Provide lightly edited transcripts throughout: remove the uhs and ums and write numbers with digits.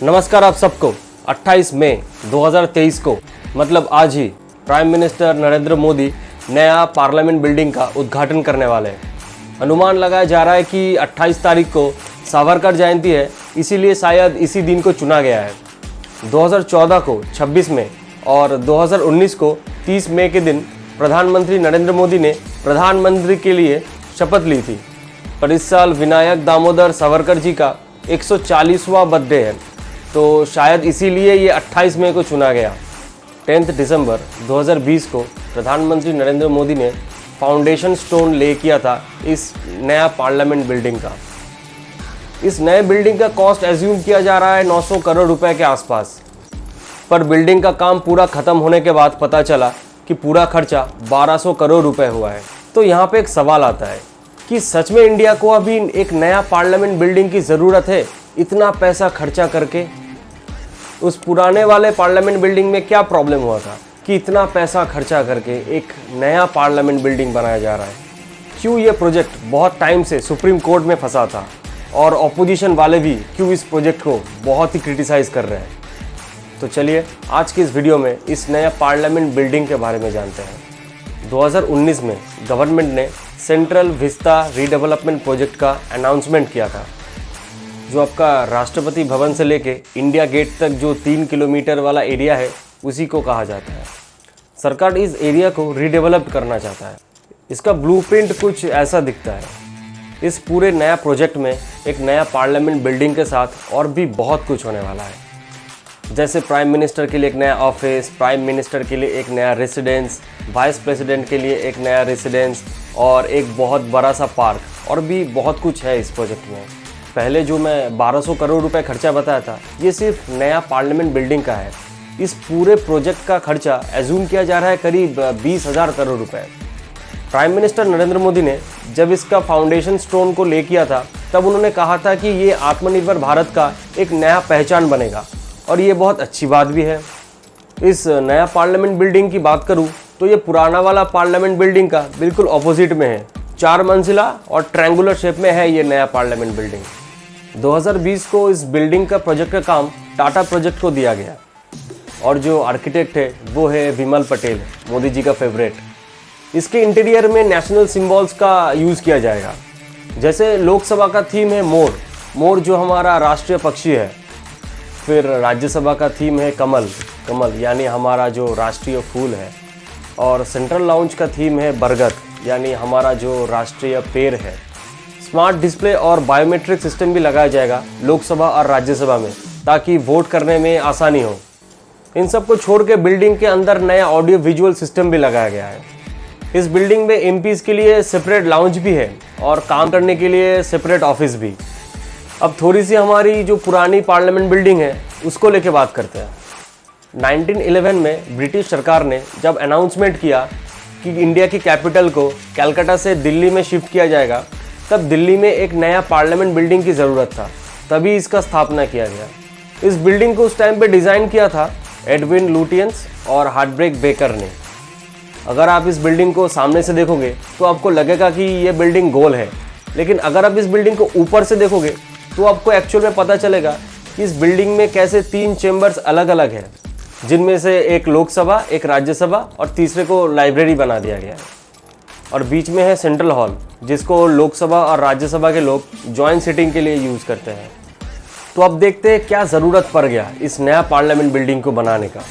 नमस्कार आप सबको। 28 मई 2023 को मतलब आज ही प्राइम मिनिस्टर नरेंद्र मोदी नया पार्लियामेंट बिल्डिंग का उद्घाटन करने वाले हैं। अनुमान लगाया जा रहा है कि 28 तारीख को सावरकर जयंती है, इसीलिए शायद इसी दिन को चुना गया है। 2014 को 26 मई और 2019 को 30 मई के दिन प्रधानमंत्री नरेंद्र मोदी ने प्रधानमंत्री के लिए शपथ ली थी। पर इस साल विनायक दामोदर सावरकर जी का 140वां बर्थडे है, तो शायद इसीलिए ये 28 मई को चुना गया। 10 दिसंबर 2020 को प्रधानमंत्री नरेंद्र मोदी ने फाउंडेशन स्टोन ले किया था इस नया पार्लियामेंट बिल्डिंग का। इस नए बिल्डिंग का कॉस्ट एज्यूम किया जा रहा है 900 करोड़ रुपए के आसपास। पर बिल्डिंग का काम पूरा खत्म होने के बाद पता चला कि पूरा खर्चा 1200 करोड़ रुपए हुआ है। तो यहाँ पे एक सवाल आता है कि सच में इंडिया को अभी एक नया पार्लियामेंट बिल्डिंग की ज़रूरत है? इतना पैसा खर्चा करके उस पुराने वाले पार्लियामेंट बिल्डिंग में क्या प्रॉब्लम हुआ था कि इतना पैसा खर्चा करके एक नया पार्लियामेंट बिल्डिंग बनाया जा रहा है? क्यों ये प्रोजेक्ट बहुत टाइम से सुप्रीम कोर्ट में फंसा था और ऑपोजिशन वाले भी क्यों इस प्रोजेक्ट को बहुत ही क्रिटिसाइज़ कर रहे हैं? तो चलिए आज की इस वीडियो में इस नया पार्लियामेंट बिल्डिंग के बारे में जानते हैं। 2019 में गवर्नमेंट ने सेंट्रल विस्ता रीडेवलपमेंट प्रोजेक्ट का अनाउंसमेंट किया था, जो आपका राष्ट्रपति भवन से लेके इंडिया गेट तक जो 3 किलोमीटर वाला एरिया है उसी को कहा जाता है। सरकार इस एरिया को रीडेवलप करना चाहता है। इसका ब्लूप्रिंट कुछ ऐसा दिखता है। इस पूरे नया प्रोजेक्ट में एक नया पार्लियामेंट बिल्डिंग के साथ और भी बहुत कुछ होने वाला है, जैसे प्राइम मिनिस्टर के लिए एक नया ऑफिस, प्राइम मिनिस्टर के लिए एक नया रेसिडेंस, वाइस प्रेसिडेंट के लिए एक नया रेसिडेंस और एक बहुत बड़ा सा पार्क, और भी बहुत कुछ है इस प्रोजेक्ट में। पहले जो मैं 1200 करोड़ रुपए खर्चा बताया था, ये सिर्फ नया पार्लियामेंट बिल्डिंग का है। इस पूरे प्रोजेक्ट का खर्चा एज्यूम किया जा रहा है करीब 20,000 करोड़ रुपए। प्राइम मिनिस्टर नरेंद्र मोदी ने जब इसका फाउंडेशन स्टोन को ले किया था, तब उन्होंने कहा था कि ये आत्मनिर्भर भारत का एक नया पहचान बनेगा, और ये बहुत अच्छी बात भी है। इस नया पार्लियामेंट बिल्डिंग की बात करूँ तो ये पुराना वाला पार्लियामेंट बिल्डिंग का बिल्कुल ऑपोजिट में है। 4 मंजिला और ट्रायंगुलर शेप में है ये नया पार्लियामेंट बिल्डिंग। 2020 को इस बिल्डिंग का प्रोजेक्ट का काम टाटा प्रोजेक्ट को दिया गया, और जो आर्किटेक्ट है वो है विमल पटेल, मोदी जी का फेवरेट। इसके इंटीरियर में नेशनल सिंबल्स का यूज़ किया जाएगा। जैसे लोकसभा का थीम है मोर, मोर जो हमारा राष्ट्रीय पक्षी है। फिर राज्यसभा का थीम है कमल, कमल यानी हमारा जो राष्ट्रीय फूल है। और सेंट्रल लाउंज का थीम है बरगद, यानी हमारा जो राष्ट्रीय पेड़ है। स्मार्ट डिस्प्ले और बायोमेट्रिक सिस्टम भी लगाया जाएगा लोकसभा और राज्यसभा में, ताकि वोट करने में आसानी हो। इन सब को छोड़ के बिल्डिंग के अंदर नया ऑडियो विजुअल सिस्टम भी लगाया गया है। इस बिल्डिंग में एमपीज़ के लिए सेपरेट लाउंज भी है और काम करने के लिए सेपरेट ऑफिस भी। अब थोड़ी सी हमारी जो पुरानी पार्लियामेंट बिल्डिंग है उसको लेके बात करते हैं। 1911 में ब्रिटिश सरकार ने जब अनाउंसमेंट किया कि इंडिया की कैपिटल को कलकत्ता से दिल्ली में शिफ्ट किया जाएगा, तब दिल्ली में एक नया पार्लियामेंट बिल्डिंग की ज़रूरत था, तभी इसका स्थापना किया गया। इस बिल्डिंग को उस टाइम पे डिज़ाइन किया था एडविन लुटियंस और हार्टब्रेक बेकर ने। अगर आप इस बिल्डिंग को सामने से देखोगे तो आपको लगेगा कि ये बिल्डिंग गोल है, लेकिन अगर आप इस बिल्डिंग को ऊपर से देखोगे तो आपको एक्चुअल में पता चलेगा कि इस बिल्डिंग में कैसे 3 चेम्बर्स अलग अलग हैं, जिनमें से एक लोकसभा, एक राज्यसभा और तीसरे को लाइब्रेरी बना दिया गया है। और बीच में है सेंट्रल हॉल, जिसको लोकसभा और राज्यसभा के लोग जॉइंट सिटिंग के लिए यूज़ करते हैं। तो अब देखते हैं क्या ज़रूरत पड़ गया इस नया पार्लियामेंट बिल्डिंग को बनाने का।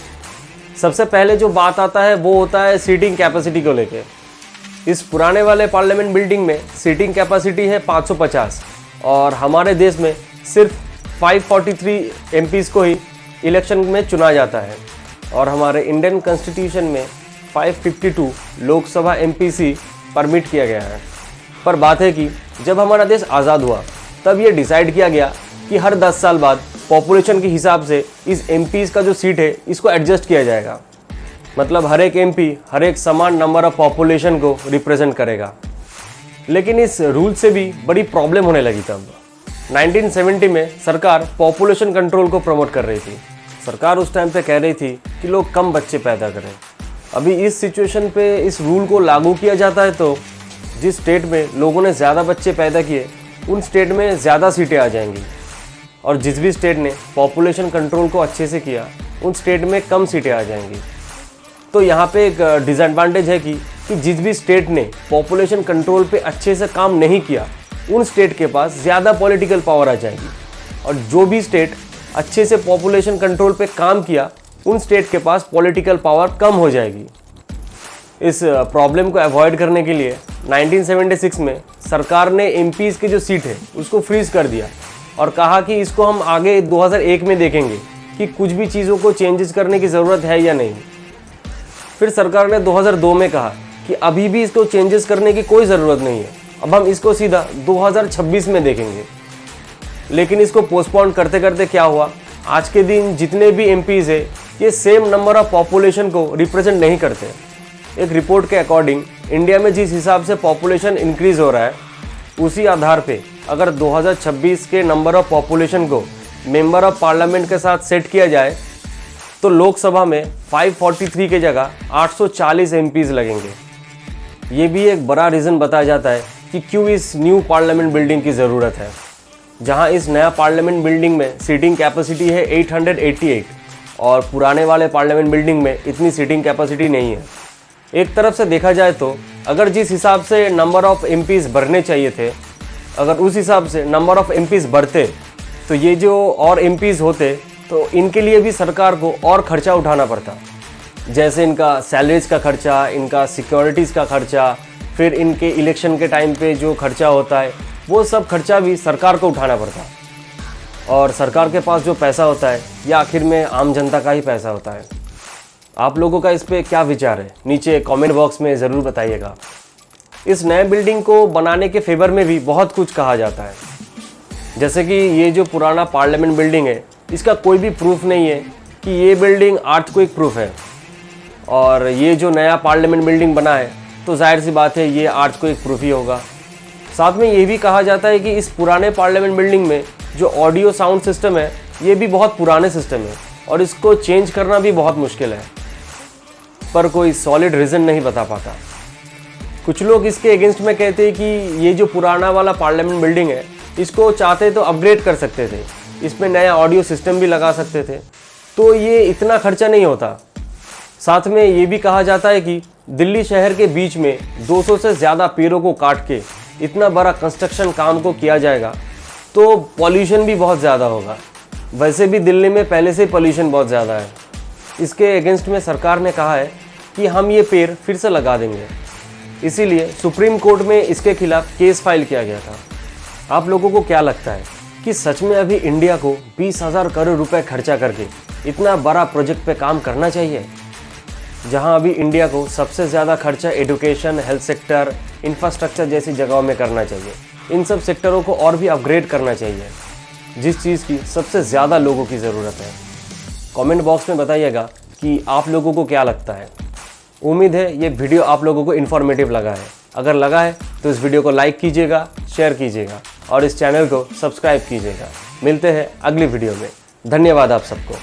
सबसे पहले जो बात आता है वो होता है सीटिंग कैपेसिटी को लेके। इस पुराने वाले पार्लियामेंट बिल्डिंग में सीटिंग कैपेसिटी है 550, और हमारे देश में सिर्फ 543 एमपीज़ को ही इलेक्शन में चुना जाता है, और हमारे इंडियन कॉन्स्टिट्यूशन में 552 लोकसभा एमपीसी परमिट किया गया है। पर बात है कि जब हमारा देश आज़ाद हुआ तब ये डिसाइड किया गया कि हर 10 साल बाद पॉपुलेशन के हिसाब से इस एमपीज़ का जो सीट है इसको एडजस्ट किया जाएगा। मतलब हर एक एमपी हर एक समान नंबर ऑफ पॉपुलेशन को रिप्रेजेंट करेगा। लेकिन इस रूल से भी बड़ी प्रॉब्लम होने लगी तब। 1970 में सरकार पॉपुलेशन कंट्रोल को प्रमोट कर रही थी। सरकार उस टाइम पे कह रही थी कि लोग कम बच्चे पैदा करें। अभी इस सिचुएशन पे इस रूल को लागू किया जाता है तो जिस स्टेट में लोगों ने ज़्यादा बच्चे पैदा किए उन स्टेट में ज़्यादा सीटें आ जाएंगी। और जिस भी स्टेट ने पॉपुलेशन कंट्रोल को अच्छे से किया उन स्टेट में कम सीटें आ जाएंगी। तो यहाँ पे एक डिसएडवांटेज है कि जिस भी स्टेट ने पॉपुलेशन कंट्रोल पे अच्छे से काम नहीं किया उन स्टेट के पास ज़्यादा पॉलिटिकल पावर आ जाएगी, और जो भी स्टेट अच्छे से पॉपुलेशन कंट्रोल पे काम किया उन स्टेट के पास पॉलिटिकल पावर कम हो जाएगी। इस प्रॉब्लम को अवॉइड करने के लिए 1976 में सरकार ने एमपीज़ की जो सीट है उसको फ्रीज कर दिया और कहा कि इसको हम आगे 2001 में देखेंगे कि कुछ भी चीज़ों को चेंजेस करने की ज़रूरत है या नहीं। फिर सरकार ने 2002 में कहा कि अभी भी इसको चेंजेस करने की कोई ज़रूरत नहीं है, अब हम इसको सीधा 2026 में देखेंगे। लेकिन इसको पोस्टपोन करते करते क्या हुआ, आज के दिन जितने भी एमपीज़ है ये सेम नंबर ऑफ पॉपुलेशन को रिप्रेजेंट नहीं करते। एक रिपोर्ट के अकॉर्डिंग इंडिया में जिस हिसाब से पॉपुलेशन इंक्रीज़ हो रहा है उसी आधार पे अगर 2026 के नंबर ऑफ पॉपुलेशन को मेंबर ऑफ पार्लियामेंट के साथ सेट किया जाए तो लोकसभा में 543 के जगह 840 एमपीज़ लगेंगे। ये भी एक बड़ा रीज़न बताया जाता है कि क्यों इस न्यू पार्लियामेंट बिल्डिंग की ज़रूरत है, जहां इस नया पार्लियामेंट बिल्डिंग में सीटिंग कैपेसिटी है 888 और पुराने वाले पार्लियामेंट बिल्डिंग में इतनी सीटिंग कैपेसिटी नहीं है। एक तरफ से देखा जाए तो अगर जिस हिसाब से नंबर ऑफ़ एमपीज़ बढ़ने चाहिए थे, अगर उस हिसाब से नंबर ऑफ़ एमपीज़ बढ़ते तो ये जो और एमपीज़ होते तो इनके लिए भी सरकार को और खर्चा उठाना पड़ता, जैसे इनका सैलरीज का खर्चा, इनका सिक्योरिटीज़ का खर्चा, फिर इनके इलेक्शन के टाइम पे जो खर्चा होता है वो सब खर्चा भी सरकार को उठाना पड़ता। और सरकार के पास जो पैसा होता है ये आखिर में आम जनता का ही पैसा होता है। आप लोगों का इस पे क्या विचार है, नीचे कमेंट बॉक्स में ज़रूर बताइएगा। इस नए बिल्डिंग को बनाने के फेवर में भी बहुत कुछ कहा जाता है, जैसे कि ये जो पुराना पार्लियामेंट बिल्डिंग है इसका कोई भी प्रूफ नहीं है कि ये बिल्डिंग अर्थक्वेक प्रूफ है, और ये जो नया पार्लियामेंट बिल्डिंग बना है तो जाहिर सी बात है ये अर्थक्वेक प्रूफ ही होगा। साथ में ये भी कहा जाता है कि इस पुराने पार्लियामेंट बिल्डिंग में जो ऑडियो साउंड सिस्टम है ये भी बहुत पुराने सिस्टम है और इसको चेंज करना भी बहुत मुश्किल है, पर कोई सॉलिड रीज़न नहीं बता पाता। कुछ लोग इसके अगेंस्ट में कहते हैं कि ये जो पुराना वाला पार्लियामेंट बिल्डिंग है इसको चाहते तो अपग्रेड कर सकते थे, इसमें नया ऑडियो सिस्टम भी लगा सकते थे, तो ये इतना खर्चा नहीं होता। साथ में ये भी कहा जाता है कि दिल्ली शहर के बीच में 200 से ज़्यादा पेड़ों को काट के इतना बड़ा कंस्ट्रक्शन काम को किया जाएगा तो पॉल्यूशन भी बहुत ज़्यादा होगा। वैसे भी दिल्ली में पहले से पॉल्यूशन बहुत ज़्यादा है। इसके अगेंस्ट में सरकार ने कहा है कि हम ये पेड़ फिर से लगा देंगे, इसीलिए सुप्रीम कोर्ट में इसके खिलाफ केस फाइल किया गया था। आप लोगों को क्या लगता है कि सच में अभी इंडिया को 20,000 करोड़ रुपए खर्चा करके इतना बड़ा प्रोजेक्ट पे काम करना चाहिए, जहां अभी इंडिया को सबसे ज़्यादा खर्चा एजुकेशन, हेल्थ सेक्टर, इंफ्रास्ट्रक्चर जैसी जगहों में करना चाहिए। इन सब सेक्टरों को और भी अपग्रेड करना चाहिए, जिस चीज़ की सबसे ज़्यादा लोगों की ज़रूरत है। कमेंट बॉक्स में बताइएगा कि आप लोगों को क्या लगता है। उम्मीद है ये वीडियो आप लोगों को इन्फॉर्मेटिव लगा है। अगर लगा है तो इस वीडियो को लाइक कीजिएगा, शेयर कीजिएगा और इस चैनल को सब्सक्राइब कीजिएगा। मिलते हैं अगली वीडियो में। धन्यवाद आप सबको।